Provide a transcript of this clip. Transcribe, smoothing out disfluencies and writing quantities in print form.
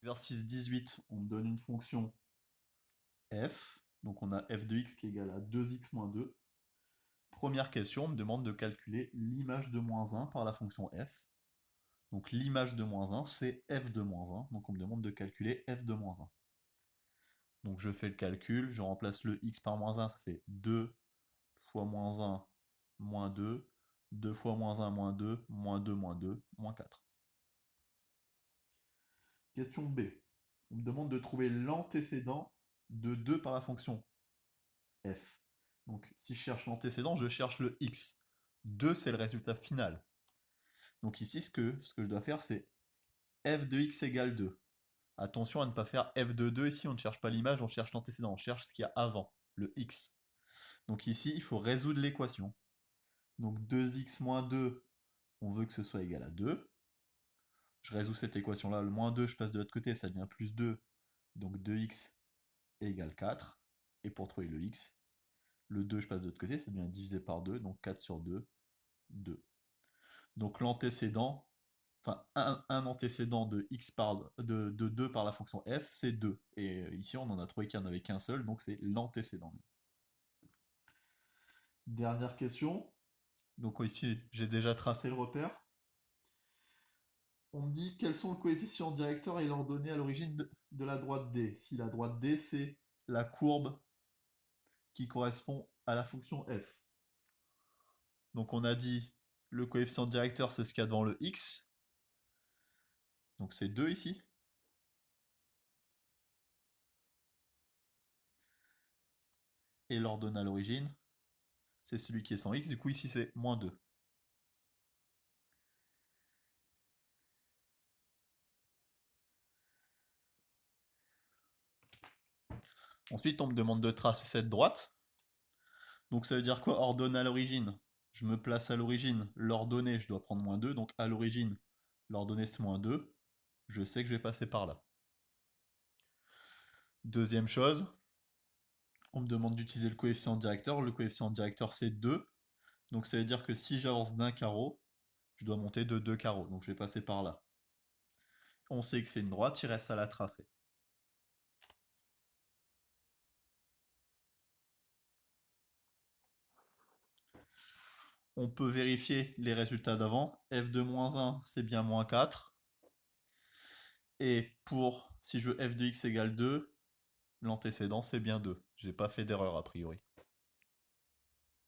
Exercice 18, on me donne une fonction f. Donc on a f de x qui est égal à 2x moins 2. Première question, on me demande de calculer l'image de moins 1 par la fonction f. Donc l'image de moins 1, c'est f de moins 1. Donc on me demande de calculer f de moins 1. Donc je fais le calcul, je remplace le x par moins 1, ça fait 2 fois moins 1, moins 2. 2 fois moins 1, moins 2, moins 2, moins 2, moins 4. Question B. On me demande de trouver l'antécédent de 2 par la fonction f. Donc si je cherche l'antécédent, je cherche le x. 2, c'est le résultat final. Donc ici, ce que je dois faire, c'est f de x égale 2. Attention à ne pas faire f de 2 ici, on ne cherche pas l'image, on cherche l'antécédent, on cherche ce qu'il y a avant, le x. Donc ici, il faut résoudre l'équation. Donc 2x moins 2, on veut que ce soit égal à 2. Je résous cette équation-là, le moins 2, je passe de l'autre côté, ça devient plus 2. Donc 2x égale 4. Et pour trouver le x, le 2, je passe de l'autre côté, ça devient divisé par 2, donc 4 sur 2, 2. Donc l'antécédent, enfin un antécédent de x de 2 par la fonction f, c'est 2. Et ici, on en a trouvé qu'il n'y en avait qu'un seul, donc c'est l'antécédent. Dernière question. Donc ici, j'ai déjà tracé le repère. On me dit quels sont le coefficient directeur et l'ordonnée à l'origine de la droite D. Si la droite D, c'est la courbe qui correspond à la fonction f. Donc on a dit le coefficient directeur, c'est ce qu'il y a devant le x. Donc c'est 2 ici. Et l'ordonnée à l'origine, c'est celui qui est sans x. Du coup ici c'est moins 2. Ensuite on me demande de tracer cette droite. Donc ça veut dire quoi, ordonnée à l'origine? Je me place à l'origine. L'ordonnée, je dois prendre moins 2. Donc à l'origine, l'ordonnée c'est moins 2. Je sais que je vais passer par là. Deuxième chose, on me demande d'utiliser le coefficient directeur. Le coefficient directeur, c'est 2. Donc ça veut dire que si j'avance d'un carreau, je dois monter de 2 carreaux. Donc je vais passer par là. On sait que c'est une droite, il reste à la tracer. On peut vérifier les résultats d'avant. f de moins 1, c'est bien moins 4. Et si je veux f de x égale 2, l'antécédent, c'est bien 2. J'ai pas fait d'erreur a priori.